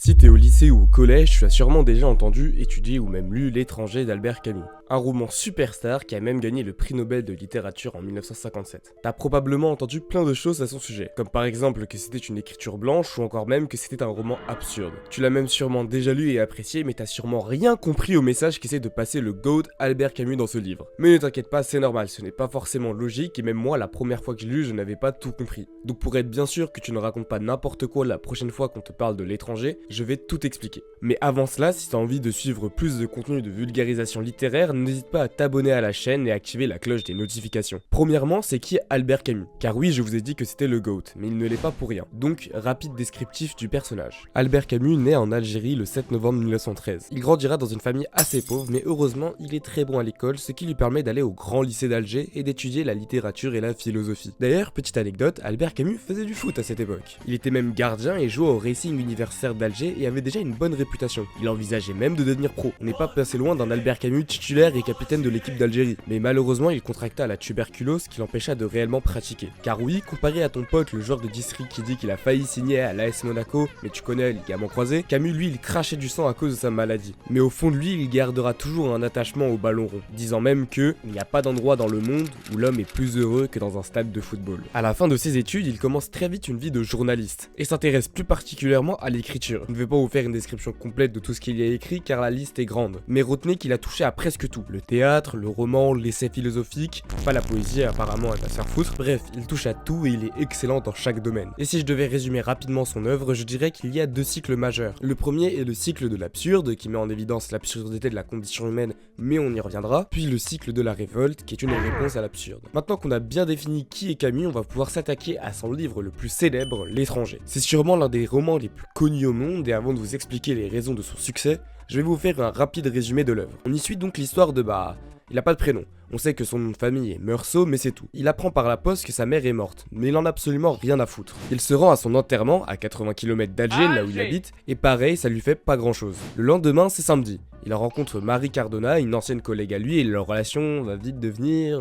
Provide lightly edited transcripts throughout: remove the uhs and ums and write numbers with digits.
Si t'es au lycée ou au collège, tu as sûrement déjà entendu, étudié ou même lu L'étranger d'Albert Camus. Un roman superstar qui a même gagné le prix Nobel de littérature en 1957. T'as probablement entendu plein de choses à son sujet, comme par exemple que c'était une écriture blanche ou encore même que c'était un roman absurde. Tu l'as même sûrement déjà lu et apprécié, mais t'as sûrement rien compris au message qu'essaie de passer le GOAT Albert Camus dans ce livre. Mais ne t'inquiète pas, c'est normal, ce n'est pas forcément logique et même moi, la première fois que je l'ai lu, je n'avais pas tout compris. Donc pour être bien sûr que tu ne racontes pas n'importe quoi la prochaine fois qu'on te parle de L'étranger, je vais tout expliquer. Mais avant cela, si t'as envie de suivre plus de contenu de vulgarisation littéraire, n'hésite pas à t'abonner à la chaîne et activer la cloche des notifications. Premièrement, c'est qui Albert Camus? Car oui, je vous ai dit que c'était le GOAT, mais il ne l'est pas pour rien. Donc, rapide descriptif du personnage. Albert Camus naît en Algérie le 7 novembre 1913. Il grandira dans une famille assez pauvre, mais heureusement, il est très bon à l'école, ce qui lui permet d'aller au grand lycée d'Alger et d'étudier la littérature et la philosophie. D'ailleurs, petite anecdote, Albert Camus faisait du foot à cette époque. Il était même gardien et jouait au Racing universitaire d'Alger et avait déjà une bonne réputation. Il envisageait même de devenir pro. On n'est pas passé loin d'un Albert Camus titulaire et capitaine de l'équipe d'Algérie. Mais malheureusement, il contracta la tuberculose qui l'empêcha de réellement pratiquer. Car oui, comparé à ton pote, le joueur de district qui dit qu'il a failli signer à l'AS Monaco, mais tu connais, ligament croisé, Camus lui, il crachait du sang à cause de sa maladie. Mais au fond de lui, il gardera toujours un attachement au ballon rond, disant même que il n'y a pas d'endroit dans le monde où l'homme est plus heureux que dans un stade de football. À la fin de ses études, il commence très vite une vie de journaliste et s'intéresse plus particulièrement à l'écriture. Je ne vais pas vous faire une description complète de tout ce qu'il y a écrit car la liste est grande, mais retenez qu'il a touché à presque tout. Le théâtre, le roman, l'essai philosophique, pas la poésie apparemment elle va se faire foutre, bref, il touche à tout et il est excellent dans chaque domaine. Et si je devais résumer rapidement son œuvre, je dirais qu'il y a deux cycles majeurs. Le premier est le cycle de l'absurde, qui met en évidence l'absurdité de la condition humaine, mais on y reviendra, puis le cycle de la révolte, qui est une réponse à l'absurde. Maintenant qu'on a bien défini qui est Camus, on va pouvoir s'attaquer à son livre le plus célèbre, L'étranger. C'est sûrement l'un des romans les plus connus au monde, et avant de vous expliquer les raisons de son succès, je vais vous faire un rapide résumé de l'œuvre. On y suit donc l'histoire de il a pas de prénom. On sait que son nom de famille est Meursault, mais c'est tout. Il apprend par la poste que sa mère est morte, mais il en a absolument rien à foutre. Il se rend à son enterrement, à 80 km d'Alger, là où il habite, et pareil, ça lui fait pas grand chose. Le lendemain, c'est samedi. Il rencontre Marie Cardona, une ancienne collègue à lui, et leur relation va vite devenir...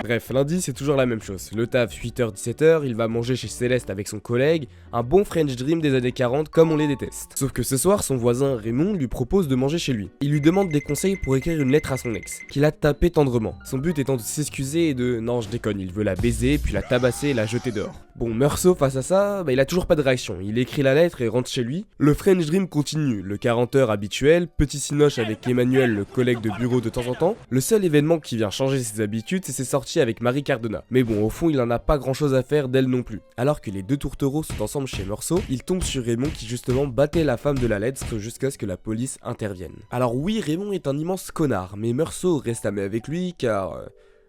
Bref, lundi, c'est toujours la même chose. Le taf, 8h-17h, il va manger chez Céleste avec son collègue, un bon French Dream des années 40 comme on les déteste. Sauf que ce soir, son voisin Raymond lui propose de manger chez lui. Il lui demande des conseils pour écrire une lettre à son ex, qu'il a tapé tendrement. Son but étant de s'excuser et de... Non, je déconne, il veut la baiser, puis la tabasser et la jeter dehors. Bon, Meursault, face à ça, il a toujours pas de réaction. Il écrit la lettre et rentre chez lui. Le French Dream continue, le 40h habituel, petit cinoche avec Emmanuel, le collègue de bureau de temps en temps. Le seul événement qui vient changer ses habitudes, c'est ses sorties avec Marie Cardona. Mais bon, au fond, il en a pas grand chose à faire d'elle non plus. Alors que les deux tourtereaux sont ensemble chez Meursault, il tombe sur Raymond qui justement battait la femme de la lettre jusqu'à ce que la police intervienne. Alors oui, Raymond est un immense connard, mais Meursault reste ami avec lui car...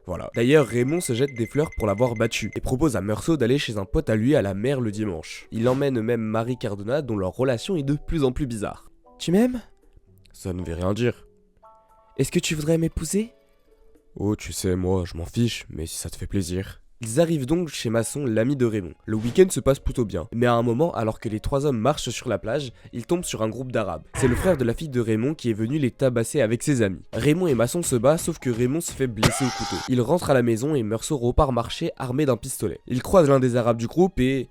Voilà. D'ailleurs, Raymond se jette des fleurs pour l'avoir battu et propose à Meursault d'aller chez un pote à lui à la mer le dimanche. Il emmène même Marie Cardona dont leur relation est de plus en plus bizarre. Tu m'aimes? Ça ne veut rien dire. Est-ce que tu voudrais m'épouser? Oh, tu sais, moi, je m'en fiche, mais si ça te fait plaisir. Ils arrivent donc chez Masson, l'ami de Raymond. Le week-end se passe plutôt bien, mais à un moment, alors que les trois hommes marchent sur la plage, ils tombent sur un groupe d'arabes. C'est le frère de la fille de Raymond qui est venu les tabasser avec ses amis. Raymond et Masson se battent, sauf que Raymond se fait blesser au couteau. Il rentre à la maison et Meursault repart marcher armé d'un pistolet. Il croise l'un des arabes du groupe et...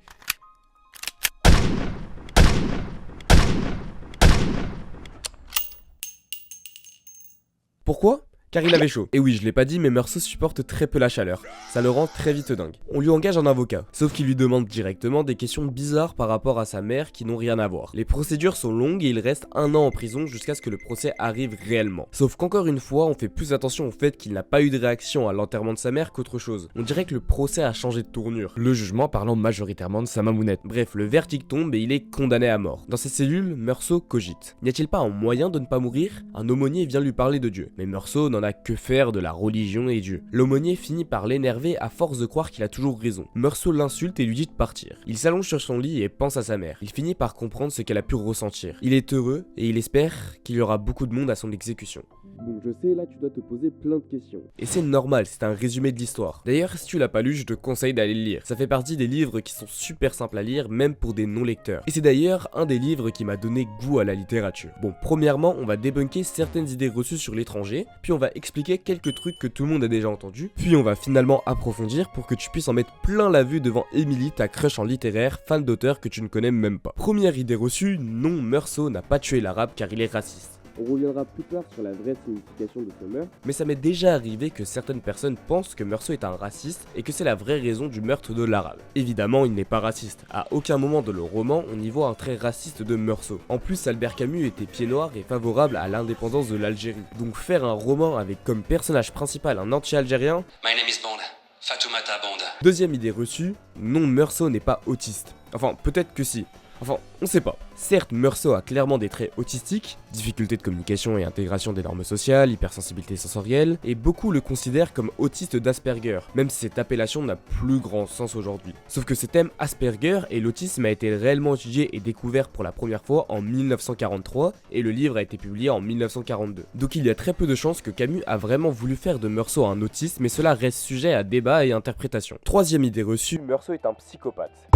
Pourquoi? Car il avait chaud. Et oui, je l'ai pas dit, mais Meursault supporte très peu la chaleur. Ça le rend très vite dingue. On lui engage un avocat, sauf qu'il lui demande directement des questions bizarres par rapport à sa mère qui n'ont rien à voir. Les procédures sont longues et il reste 1 an en prison jusqu'à ce que le procès arrive réellement. Sauf qu'encore une fois, on fait plus attention au fait qu'il n'a pas eu de réaction à l'enterrement de sa mère qu'autre chose. On dirait que le procès a changé de tournure. Le jugement parlant majoritairement de sa mamounette. Bref, le verdict tombe et il est condamné à mort. Dans ses cellules, Meursault cogite. N'y a-t-il pas un moyen de ne pas mourir? Un aumônier vient lui parler de Dieu. Mais Meursault n'en a que faire de la religion et Dieu. L'aumônier finit par l'énerver à force de croire qu'il a toujours raison. Meursault l'insulte et lui dit de partir. Il s'allonge sur son lit et pense à sa mère. Il finit par comprendre ce qu'elle a pu ressentir. Il est heureux et il espère qu'il y aura beaucoup de monde à son exécution. Bon, je sais, là tu dois te poser plein de questions. Et c'est normal, c'est un résumé de l'histoire. D'ailleurs, si tu l'as pas lu, je te conseille d'aller le lire. Ça fait partie des livres qui sont super simples à lire, même pour des non-lecteurs. Et c'est d'ailleurs un des livres qui m'a donné goût à la littérature. Bon, premièrement, on va débunker certaines idées reçues sur l'étranger, puis on va expliquer quelques trucs que tout le monde a déjà entendus, puis on va finalement approfondir pour que tu puisses en mettre plein la vue devant Emily, ta crush en littéraire, fan d'auteur que tu ne connais même pas. Première idée reçue, non, Meursault n'a pas tué l'arabe car il est raciste. On reviendra plus tard sur la vraie signification de ce meurtre, mais ça m'est déjà arrivé que certaines personnes pensent que Meursault est un raciste et que c'est la vraie raison du meurtre de l'arabe. Évidemment, il n'est pas raciste. À aucun moment de le roman, on y voit un trait raciste de Meursault. En plus, Albert Camus était pied noir et favorable à l'indépendance de l'Algérie. Donc faire un roman avec comme personnage principal un anti-algérien... My name is Bond. Fatoumata Bond. Deuxième idée reçue, non, Meursault n'est pas autiste. Enfin, peut-être que si. Enfin, on sait pas. Certes, Meursault a clairement des traits autistiques, difficultés de communication et intégration des normes sociales, hypersensibilité sensorielle, et beaucoup le considèrent comme autiste d'Asperger, même si cette appellation n'a plus grand sens aujourd'hui. Sauf que ce thème Asperger et l'autisme a été réellement étudié et découvert pour la première fois en 1943, et le livre a été publié en 1942. Donc il y a très peu de chances que Camus a vraiment voulu faire de Meursault un autiste, mais cela reste sujet à débat et interprétation. Troisième idée reçue, Meursault est un psychopathe.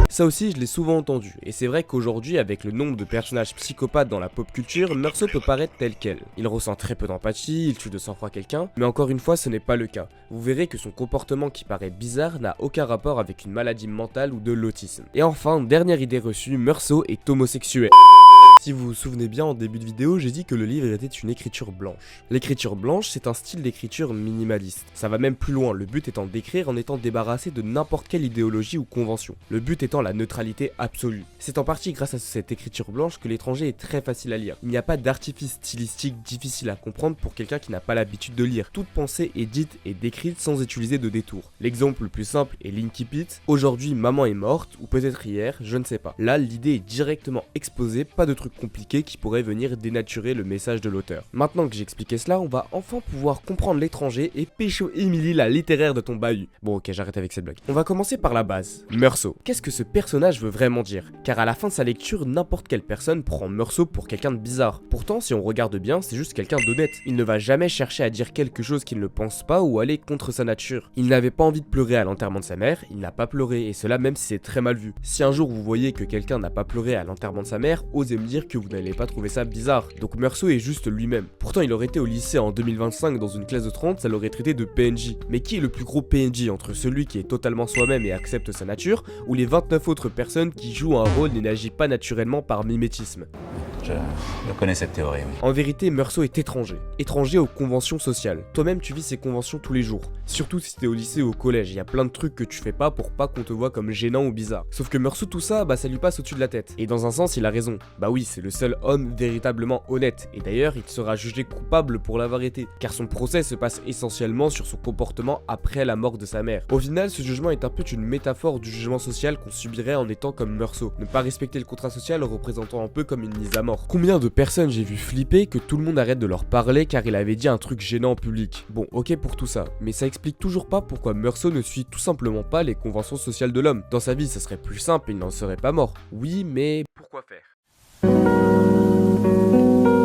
Ça aussi, je l'ai souvent entendu, et c'est vrai qu'aujourd'hui, avec le nombre de personnages psychopathes dans la pop culture, Meursault peut paraître tel quel. Il ressent très peu d'empathie, il tue de sang-froid quelqu'un, mais encore une fois, ce n'est pas le cas. Vous verrez que son comportement qui paraît bizarre n'a aucun rapport avec une maladie mentale ou de l'autisme. Et enfin, dernière idée reçue, Meursault est homosexuel. Si vous vous souvenez bien, en début de vidéo, j'ai dit que le livre était une écriture blanche. L'écriture blanche, c'est un style d'écriture minimaliste. Ça va même plus loin, le but étant d'écrire en étant débarrassé de n'importe quelle idéologie ou convention. Le but étant la neutralité absolue. C'est en partie grâce à cette écriture blanche que l'étranger est très facile à lire. Il n'y a pas d'artifice stylistique difficile à comprendre pour quelqu'un qui n'a pas l'habitude de lire. Toute pensée est dite et décrite sans utiliser de détour. L'exemple le plus simple est l'Inkipit. Aujourd'hui, maman est morte, ou peut-être hier, je ne sais pas. Là, l'idée est directement exposée, pas de trucs compliqués qui pourraient venir dénaturer le message de l'auteur. Maintenant que j'ai expliqué cela, on va enfin pouvoir comprendre l'étranger et pécho Emily, la littéraire de ton bahut. Bon ok, j'arrête avec cette blague. On va commencer par la base. Meursault. Qu'est-ce que ce personnage veut vraiment dire? Car à la fin de sa lecture, n'importe quelle personne prend Meursault pour quelqu'un de bizarre. Pourtant, si on regarde bien, c'est juste quelqu'un d'honnête. Il ne va jamais chercher à dire quelque chose qu'il ne pense pas ou aller contre sa nature. Il n'avait pas envie de pleurer à l'enterrement de sa mère, il n'a pas pleuré, et cela même si c'est très mal vu. Si un jour vous voyez que quelqu'un n'a pas pleuré à l'enterrement de sa mère, osez me dire que vous n'allez pas trouver ça bizarre. Donc Meursault est juste lui-même. Pourtant il aurait été au lycée en 2025 dans une classe de 30, ça l'aurait traité de PNJ. Mais qui est le plus gros PNJ entre celui qui est totalement soi-même et accepte sa nature, ou les 29 autres personnes qui jouent un rôle et n'agissent pas naturellement par mimétisme? Je connais cette théorie, oui. En vérité, Meursault est étranger. Étranger aux conventions sociales. Toi-même, tu vis ces conventions tous les jours. Surtout si t'es au lycée ou au collège, il y a plein de trucs que tu fais pas pour pas qu'on te voit comme gênant ou bizarre. Sauf que Meursault, tout ça, ça lui passe au-dessus de la tête. Et dans un sens, il a raison. Bah oui, c'est le seul homme véritablement honnête. Et d'ailleurs, il sera jugé coupable pour l'avoir été. Car son procès se passe essentiellement sur son comportement après la mort de sa mère. Au final, ce jugement est un peu une métaphore du jugement social qu'on subirait en étant comme Meursault. Ne pas respecter le contrat social représentant un peu comme une mise à mort. Combien de personnes j'ai vu flipper que tout le monde arrête de leur parler car il avait dit un truc gênant en public. Bon, ok pour tout ça, mais ça explique toujours pas pourquoi Meursault ne suit tout simplement pas les conventions sociales de l'homme. Dans sa vie, ça serait plus simple, il n'en serait pas mort. Oui, mais pourquoi faire?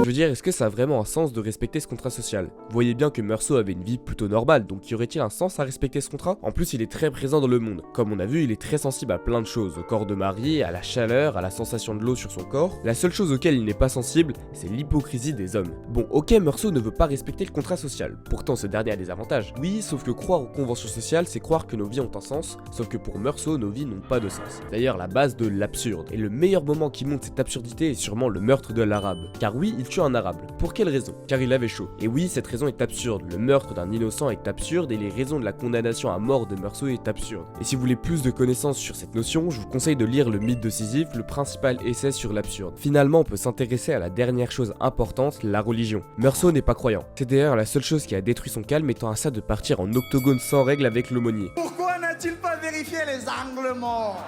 Je veux dire, est-ce que ça a vraiment un sens de respecter ce contrat social? Vous voyez bien que Meursault avait une vie plutôt normale, donc y aurait-il un sens à respecter ce contrat? En plus, il est très présent dans le monde. Comme on a vu, il est très sensible à plein de choses, au corps de Marie, à la chaleur, à la sensation de l'eau sur son corps. La seule chose auquel il n'est pas sensible, c'est l'hypocrisie des hommes. Bon, ok, Meursault ne veut pas respecter le contrat social. Pourtant, ce dernier a des avantages. Oui, sauf que croire aux conventions sociales, c'est croire que nos vies ont un sens, sauf que pour Meursault, nos vies n'ont pas de sens. D'ailleurs, la base de l'absurde. Et le meilleur moment qui montre cette absurdité est sûrement le meurtre de l'arabe. Car oui, il tue un arabe. Pour quelle raison? Car il avait chaud. Et oui, cette raison est absurde. Le meurtre d'un innocent est absurde et les raisons de la condamnation à mort de Meursault est absurde. Et si vous voulez plus de connaissances sur cette notion, je vous conseille de lire le mythe de Sisyphe, le principal essai sur l'absurde. Finalement, on peut s'intéresser à la dernière chose importante, la religion. Meursault n'est pas croyant. C'est d'ailleurs la seule chose qui a détruit son calme étant à ça de partir en octogone sans règle avec l'aumônier. Pourquoi n'a-t-il pas vérifié les angles morts?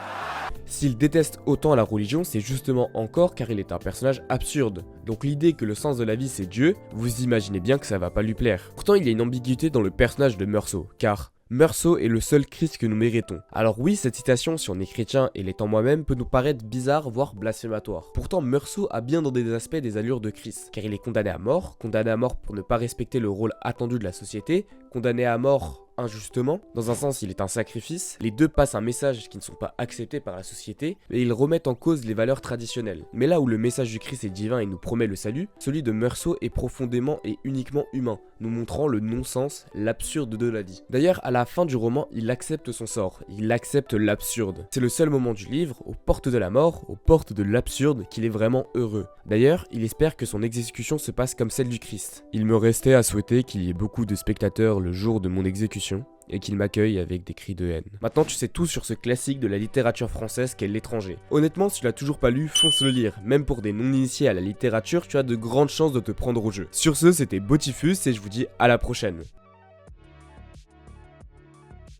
S'il déteste autant la religion, c'est justement encore car il est un personnage absurde. Donc l'idée que le sens de la vie c'est Dieu, vous imaginez bien que ça va pas lui plaire. Pourtant il y a une ambiguïté dans le personnage de Meursault, car Meursault est le seul Christ que nous méritons. Alors oui, cette citation, si on est chrétien et l'étant moi-même, peut nous paraître bizarre, voire blasphématoire. Pourtant, Meursault a bien dans des aspects des allures de Christ, car il est condamné à mort pour ne pas respecter le rôle attendu de la société, condamné à mort injustement. Dans un sens, il est un sacrifice. Les deux passent un message qui ne sont pas acceptés par la société, et ils remettent en cause les valeurs traditionnelles. Mais là où le message du Christ est divin et nous promet le salut, celui de Meursault est profondément et uniquement humain, nous montrant le non-sens, l'absurde de la vie. D'ailleurs, à la fin du roman, il accepte son sort, il accepte l'absurde. C'est le seul moment du livre, aux portes de la mort, aux portes de l'absurde, qu'il est vraiment heureux. D'ailleurs, il espère que son exécution se passe comme celle du Christ. Il me restait à souhaiter qu'il y ait beaucoup de spectateurs le jour de mon exécution, et qu'il m'accueille avec des cris de haine. Maintenant tu sais tout sur ce classique de la littérature française qu'est L'étranger. Honnêtement, si tu l'as toujours pas lu, fonce le lire. Même pour des non-initiés à la littérature, tu as de grandes chances de te prendre au jeu. Sur ce, c'était Botifus et je vous dis à la prochaine.